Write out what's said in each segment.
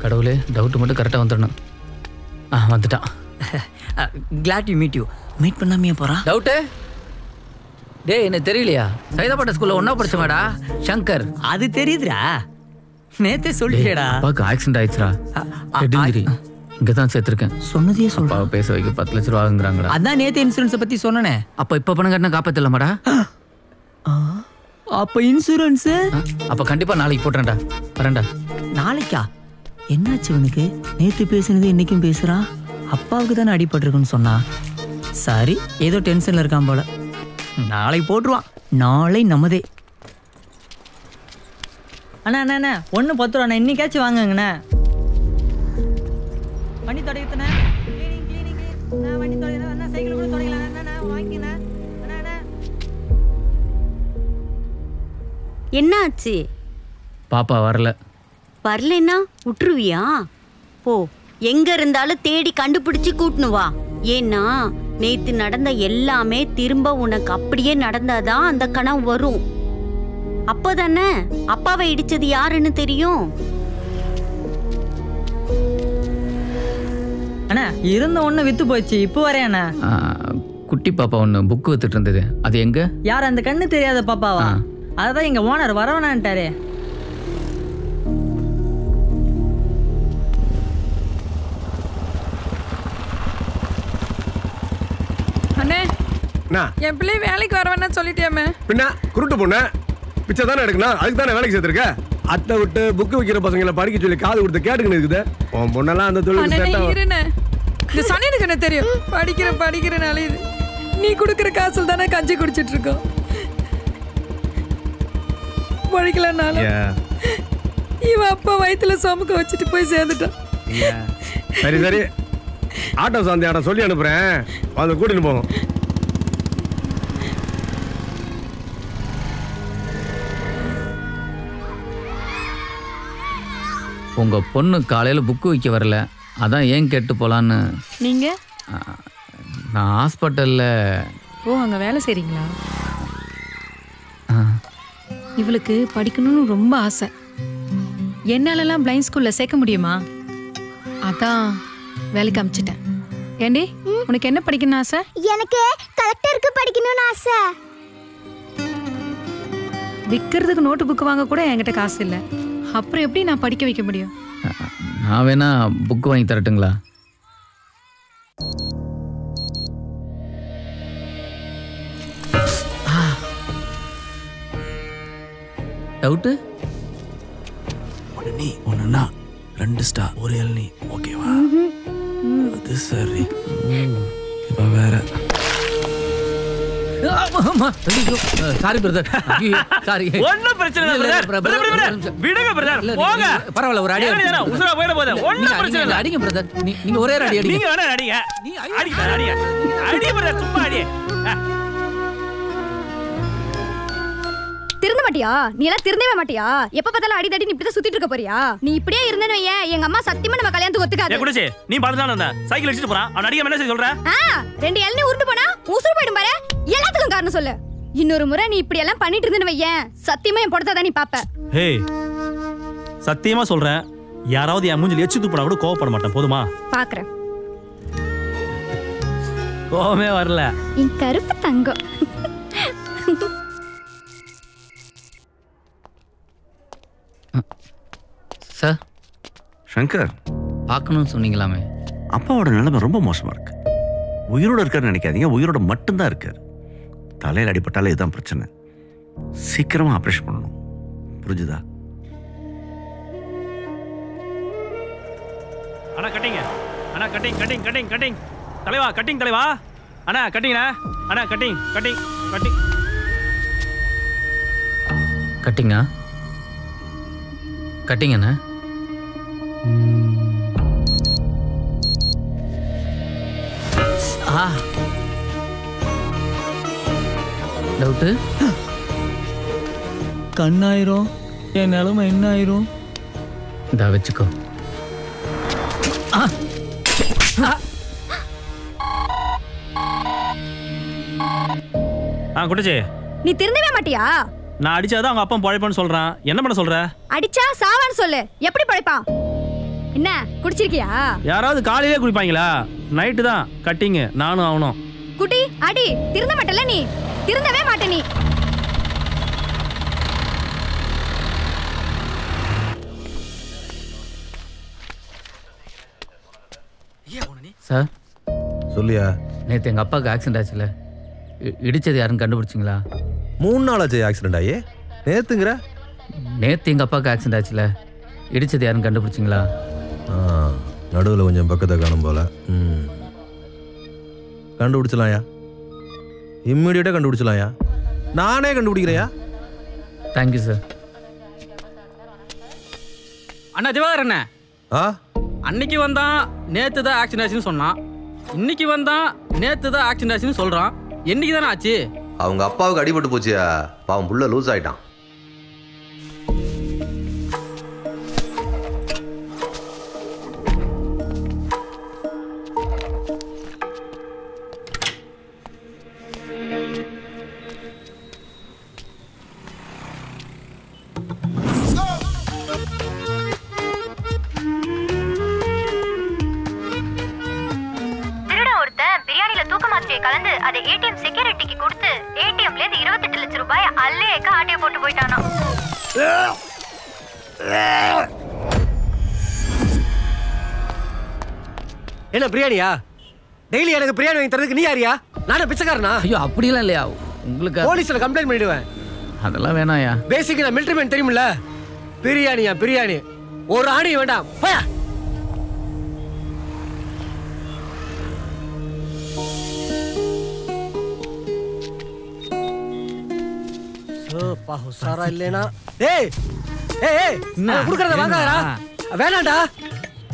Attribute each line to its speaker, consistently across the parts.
Speaker 1: கடவுளே, டவுட் மட்டும் கரெக்டாக வந்துடணும். வந்துட்டான்.
Speaker 2: Glad to meet you. Meet பண்ணாமையே போகிறான்.
Speaker 1: டவுட்டு? டேய், என்ன தெரியலையா? சைதாப்பேட்டை ஸ்கூலில் ஒன்றா படிச்சமாடா, சங்கர்.
Speaker 2: அது தெரியுதுடா, நேற்றே சொல்லிட்டேடா.
Speaker 1: அப்பாவுக்கு ஆக்சிடென்ட் ஆயிடுச்சுடா. ஹெட் இங்கே தான் சேர்த்துருக்கேன்.
Speaker 2: சொன்னதே சொல்ல.
Speaker 1: பேச வைக்க 10 லட்ச ரூபா ஆகுங்கிறாங்கடா.
Speaker 2: அதான் நேற்று இன்சூரன்ஸை பற்றி சொன்னனே.
Speaker 1: அப்போ இப்போ பணம் கட்டினா காப்பாற்றலாமாடா?
Speaker 2: அப்போ இன்சூரன்ஸு?
Speaker 1: அப்போ கண்டிப்பாக நாளைக்கு போட்டுறேன்டா. வரேன்டா.
Speaker 2: நாளைக்கா? என்னாச்சு உனக்கு? நேற்று பேசுனது இன்னைக்கும் பேசுகிறான். அப்பாவுக்கு தானே அடிபட்டிருக்குன்னு சொன்னா. சரி, ஏதோ டென்ஷனில் இருக்கான் போல. நாளைக்கு போட்டுருவான். நாளை நமதே. அண்ணா அண்ணா அண்ணா 110 ரூபா. இன்னைக்காச்சும் வாங்கங்கண்ணா. வண்டி தொடங்கித்தண்ணா. Cleaning cleaning clean. வண்டி தொடங்கினா அண்ணா, சைக்கிள் கூட தொடங்கலாம் அண்ணா. வாங்கிக்கண்ணா. அண்ணா அண்ணா.
Speaker 3: என்னாச்சு?
Speaker 1: பாப்பா வரல.
Speaker 3: வரலன்னா விட்டுருவியா? போ, எங்க இருந்தாலும் தேடி கண்டுபிடிச்சு கூட்டுனு வா. ஏன்னா நேத்து நடந்த எல்லாமே திரும்ப உனக்கு அப்படியே நடந்தாதான் அந்த கனவு வரும். அப்பதானே அப்பாவை இடிச்சது யாருன்னு தெரியும்.
Speaker 2: அண்ணா, இருந்த ஒண்ணு வித்து போச்சு. இப்போ வரேன் அண்ணா.
Speaker 1: குட்டி பாப்பா ஒன்று புக்கு வித்துட்டு இருந்தது, அது எங்க?
Speaker 2: யார்? அந்த கண்ணு தெரியாத பாப்பாவா? அதான் எங்க ஓனர் வரவனான்ட்டாரே.
Speaker 4: என் பிள்ளை வேலைக்கு வரவேன்னா சொல்லிட்டியாமே.
Speaker 5: பின்ன குருட்டு பொண்ணு பிச்சை தானே எடுக்கணும், அதுக்கு தானே வேலைக்கு சேர்த்துருக்க. அத்தை விட்டு புக்கு வைக்கிற பசங்களை படிக்க சொல்லி காது கொடுத்து கேட்டுக்கின்னு இருக்குது. உன் பொண்ணெல்லாம் அந்த தொழில்.
Speaker 4: இந்த சனியனுக்கு என்ன தெரியும்? படிக்கிறனால இது நீ கொடுக்குற காசுல தானே கஞ்சி குடிச்சிட்டு இருக்கோம். படிக்கலனாலும் இவன் அப்பா வயிற்றுல சுமக்க வச்சுட்டு போய் சேர்ந்துட்டான்.
Speaker 5: சரி சரி, ஆட்டோ சாந்தி ஆட்டோ சொல்லி அனுப்புறேன், வந்து கூட்டின்னு போகும்.
Speaker 1: உங்க பொண்ணு காலையில் புக்கு வைக்க வரல, அதான் ஏன் கேட்டு போலான்னு.
Speaker 4: நீங்க?
Speaker 1: நான் ஹாஸ்பிட்டல்ல.
Speaker 4: ஓ, அங்க வேலை செய்றீங்களா? இவளுக்கு படிக்கணும்னு ரொம்ப ஆசை. என்னாலலாம் பிளைண்ட் ஸ்கூல்ல சேர்க்க முடியுமா? அதான் வேலைக்கு அமிச்சிட்டேன். ஏண்டி, உனக்கு என்ன படிக்கணும்னு ஆசை?
Speaker 6: எனக்கு கலெக்டருக்கு படிக்கணும்னு ஆசை.
Speaker 4: விற்கிறதுக்கு நோட்டு புக்கு வாங்க கூட என்கிட்ட காசு இல்லை. அப்புறம் எப்படி நான் படிக்க வைக்க முடியும்?
Speaker 1: நான் வேணா புக்கு வாங்கி தரட்டுங்களா? டவுட்டு?
Speaker 7: ஒன்றுனா 2 ஸ்டார் 1 இளநீ, ஓகேவா? அது சரி. இப்போ வேற.
Speaker 1: Sorry brother, sorry.
Speaker 8: ஒண்ணும் பிரச்சனை இல்ல பிரதர். விடுங்க பிரதர், போங்க.
Speaker 1: பரவாயில்ல, ஒரு அடி அடிங்க.
Speaker 8: உசுரா போயிட போதே. ஒண்ணும் பிரச்சனை இல்ல.
Speaker 1: அடிங்க பிரதர். நீங்க ஒரே அடி அடிங்க.
Speaker 8: நீங்க வேணா அடிங்க. நீ அடிங்க. அடி பிரதர், சும்மா அடி.
Speaker 6: திருந்த மாட்டியா? நீ எல்லாம் திருந்தவே மாட்டியா? எப்ப பார்த்தாலும் அடி தடி நீ இப்படி சுத்திட்டு இருக்க போறியா? நீ இப்படியே இருந்தேன்னு வையேன், எங்க அம்மா சத்தியமா நம்ம கல்யாணத்துக்கு ஒத்துக்காது.
Speaker 8: ஏ குடிச்சி, நீ பாத்துதானே வந்த? சைக்கிள் அடிச்சிட்டு போறான். அவன் அடிக்க என்ன செய்ய சொல்ற?
Speaker 6: 2 இளநீ உருண்டு போனா உசுறு போயிடும் பாரு. எல்லாத்துக்கும் காரணம் சொல்லு. இன்னொரு முறை நீ இப்படி எல்லாம் பண்ணிட்டு இருந்தேன்னு வையேன், சத்தியமா என் பொடத்தை தான் நீ பாப்ப.
Speaker 8: ஹே, சத்தியமா சொல்றேன், யாராவது என் மூஞ்சில எச்சு துப்புனா கூட கோவப்பட மாட்டேன். போதுமா?
Speaker 6: பாக்குறேன்.
Speaker 8: கோவமே வரல.
Speaker 6: என் கருப்பு தங்கம்.
Speaker 1: சார்,
Speaker 9: சங்கர்
Speaker 1: பார்க்கணும்னு சொன்னீங்களாமே.
Speaker 9: அப்பாவோட நிலைமை ரொம்ப மோசமாக இருக்கு. உயிரோட இருக்காருன்னு நினைக்காதீங்க, உயிரோட மட்டும்தான் இருக்காரு. தலையில் அடிபட்டாலே இதுதான் பிரச்சனை. சீக்கிரமாக ஆப்ரேஷன் பண்ணணும், புரிஞ்சுதா?
Speaker 8: அண்ணா கட்டிங்க, அண்ணா கட்டிங் கட்டிங் கட்டிங் கட்டிங் தலைவா, கட்டிங் தலைவா. அண்ணா கட்டிங்கண்ணா, அண்ணா கட்டிங் கட்டிங் கட்டிங்
Speaker 1: கட்டிங்கா? கட்டிங்கண்ணா. டவுட்டு?
Speaker 2: கண்ணாயிரும், என் நிலைமை என்ன ஆயிரும்?
Speaker 1: இதா வச்சுக்கோ.
Speaker 8: குட்டிச்சி
Speaker 6: நீ திருந்தவே மாட்டியா?
Speaker 8: நான் அடிச்சாதான் அவங்க அப்பா பழைப்பான்னு சொல்றான். என்ன பண்ண சொல்ற?
Speaker 6: அடிச்சா சாவான்னு சொல்லு. எப்படி பழைப்பான்? என்ன குடிச்சிருக்கியா?
Speaker 8: யாராவது காலையிலே குடிப்பாங்களா? நைட்டு தான் கட்டிங்க நானும் அவனும்.
Speaker 6: குட்டி அடி. திருந்த மாட்டல நீ. திருந்தவே மாட்ட நீ.
Speaker 1: சார்
Speaker 5: சொல்லியா?
Speaker 1: நேற்று எங்கள் அப்பாவுக்கு ஆக்சிடென்ட் ஆச்சுல, இடிச்சது யாருன்னு கண்டுபிடிச்சிங்களா?
Speaker 5: 3 நாள் ஆச்சு ஆக்சிடென்ட் ஆகி. நேற்றுங்கிற?
Speaker 1: நேற்று எங்கள் அப்பாவுக்கு ஆக்சிடென்ட் ஆச்சுல, இடிச்சது யாருன்னு கண்டுபிடிச்சிங்களா?
Speaker 5: நடுவில் கொஞ்சம் பக்கத்தை காணும் போல. கண்டுபிடிச்சலாம்யா, இம்மிடியட்டாக கண்டுபிடிச்சலாம்யா. நானே கண்டுபிடிக்கிறையா?
Speaker 1: Thank you sir.
Speaker 10: அண்ணா திவாகர் அண்ணா,
Speaker 5: ஆ
Speaker 10: அன்னைக்கு வந்தான் நேற்று தான் ஆக்சிடென்ட் ஆச்சுன்னு சொன்னான். இன்னைக்கு வந்தான் நேற்று தான் ஆக்சிடென்ட் ஆச்சுன்னு சொல்கிறான். என்னைக்கு தானே ஆச்சு?
Speaker 11: அவங்க அப்பாவுக்கு அடிபட்டு போச்சியா, பாவம் புள்ள லூஸ் ஆயிட்டான்.
Speaker 12: கலந்து அதை ஏடிஎம் செக்யூரிட்டிக்கு கொடுத்து ஏடிஎம்ல இருந்து 28 லட்சம் ரூபாய் அல்லேக்க ஆட்டிய போட்டு போயிட்டானா.
Speaker 5: என்ன பிரியாணியா? டெய்லி எனக்கு பிரியாணி வாங்கி தரதுக்கு நீ யாரியா? நானே பிச்சைக்காரனா?
Speaker 1: ஐயோ அப்படிலாம் இல்லையா. உங்களுக்கு
Speaker 5: போலீஸ்ல கம்ப்ளைண்ட் பண்ணிடுவேன்.
Speaker 1: அதெல்லாம் வேணாயா.
Speaker 5: பேசிக் நான் மிலிட்டரி மேன் தெரியுமில்ல. பிரியாணியா பிரியாணி, ஒரு ஆணி வேண்டாம். போயா. சாரா இல்லேனா ஏய் ஏய் ஏய் நான் குடுக்கறத வாங்காதடா. வேணாம்டா.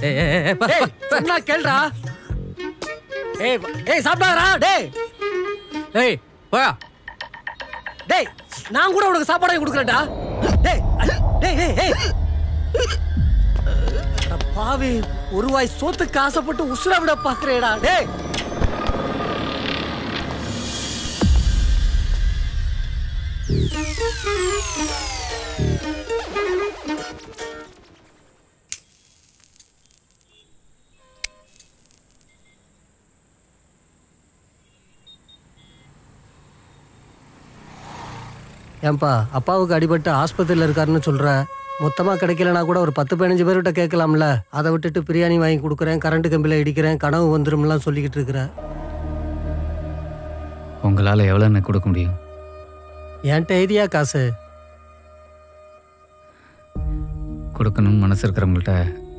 Speaker 5: ஏய் சொன்னா கேளுடா. ஏய் ஏய் சாப்பிடாதடா. டேய்
Speaker 10: ஏய் போயா.
Speaker 5: டேய் நான் கூட உனக்கு சாப்பாடு கொடுக்கறேன்டா. டேய் டேய் ஏய் ஏய் பாவி, ஒரு வாய் சோத்துக்கு ஆசைப்பட்டு உசுர விட பாக்குறேடா. டேய் ஏன்பா அப்பாவுக்கு அடிபட்டு ஆஸ்பத்திரியில் இருக்காருன்னு சொல்ற. மொத்தமாக கிடைக்கலனா கூட ஒரு 10-15 பேர்கிட்ட கேட்கலாம்ல. அதை விட்டுட்டு பிரியாணி வாங்கி கொடுக்குறேன், கரண்ட் கம்பியில் இடிக்கிறேன், கனவு வந்துரும்லாம் சொல்லிக்கிட்டு இருக்கிற.
Speaker 1: உங்களால் எவ்வளோ எனக்கு கொடுக்க முடியும்?
Speaker 5: என்கிட்ட ஐடியா காசு
Speaker 1: கொடுக்கணும்னு மனசு இருக்கிறவங்கள்ட்ட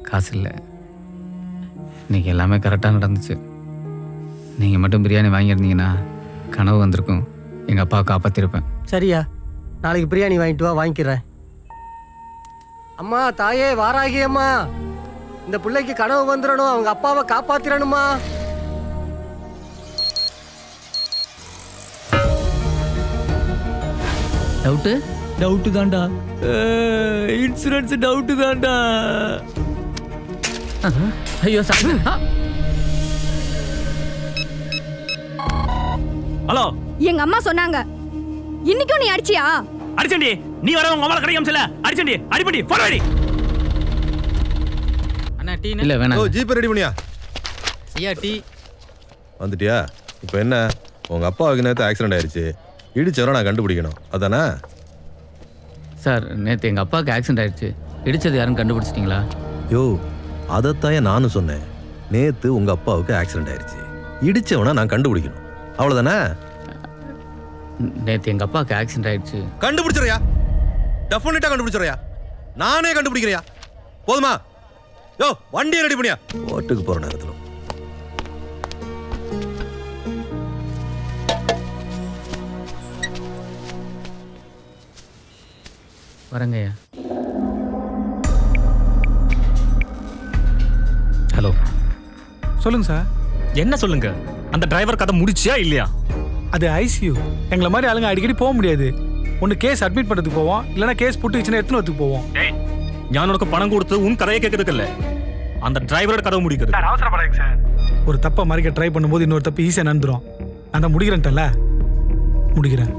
Speaker 1: காசு இல்லை. இன்னைக்கு எல்லாமே கரெக்டாக நடந்துச்சு. நீங்கள் மட்டும் பிரியாணி வாங்கியிருந்தீங்கன்னா கனவு வந்திருக்கும், எங்கள் அப்பாவை காப்பாற்றிருப்பேன்.
Speaker 5: சரியா, நாளைக்கு பிரியாணி வாங்கிட்டு வா, வாங்கிக்கிறேன். அம்மா தாயே வாராகி அம்மா, இந்த பிள்ளைக்கு கனவு வந்துடணும், அவங்க அப்பாவை காப்பாத்திரணுமா.
Speaker 1: டவுட்டு
Speaker 2: டவுட்டு தான்டா. இன்சூரன்ஸ் டவுட்டு தான்டா.
Speaker 1: ஐயோ சார்.
Speaker 8: ஹலோ,
Speaker 6: எங்க அம்மா சொன்னாங்க. இன்னைக்கும் நீ அடிச்சியா?
Speaker 8: அடிச்சண்டி. நீ வர உங்க அம்மா கிடைக்கும் சொல்ல. அடிச்சண்டி, அடிப்படி போறடி.
Speaker 10: அண்ணா டீ
Speaker 1: இல்ல வேணாம்.
Speaker 5: ஓ ஜிபே ரெடி பண்ணியா?
Speaker 10: ஐயா டீ
Speaker 5: வந்துட்டியா? இப்போ என்ன, உங்க அப்பாவுக்கு நேற்று ஆக்சிடென்ட் ஆயிடுச்சு, இடிச்சவரை நான் கண்டுபிடிக்கணும், அதானே?
Speaker 1: சார் நேற்று எங்கள் அப்பாவுக்கு ஆக்சிடென்ட் ஆயிடுச்சு, இடிச்சது யாருன்னு கண்டுபிடிச்சிட்டிங்களா?
Speaker 5: யோ அதைத்தான் நானும் சொன்னேன். நேற்று உங்க அப்பாவுக்கு ஆக்சிடென்ட் ஆயிடுச்சு, இடிச்சவனை நான் கண்டுபிடிக்கணும், அவ்வளோதானே?
Speaker 1: நேற்று எங்கள் அப்பாவுக்கு ஆக்சிடென்ட் ஆயிடுச்சு.
Speaker 5: கண்டுபிடிச்சிடுறியா? டெஃபினட்டா கண்டுபிடிச்சிடுறியா? நானே கண்டுபிடிக்கிறியா? போதுமா? யோ வண்டியை ரெடி பண்ணியா? ஓட்டுக்கு போற நேரத்தில்
Speaker 1: வரங்கய்யா. ஹலோ
Speaker 13: சொல்லுங்க சார்.
Speaker 14: என்ன சொல்லுங்க? அந்த டிரைவர் கதை முடிச்சியா இல்லையா?
Speaker 13: அது ஐசியூ. எங்களை மாதிரி ஆளுங்க அடிக்கடி போக முடியாது. ஒன்று கேஸ் அட்மிட் பண்ணுறதுக்கு போவோம், இல்லைன்னா கேஸ் புட்டுச்சுன்னா எத்தனை வரத்துக்கு போவோம்.
Speaker 14: நான் உனக்கு பணம் கொடுத்து உன் கதையை கேட்கறதுக்கு இல்லை, அந்த டிரைவரோட கதவு முடிக்கிறது.
Speaker 13: சார் அவசரப்படாதீங்க சார். ஒரு தப்பை மறைக்க ட்ரை பண்ணும்போது இன்னொரு தப்பு ஈஸியாக நடந்துரும். நான் தான் முடிக்கிறேன்ட்டல, முடிக்கிறேன்.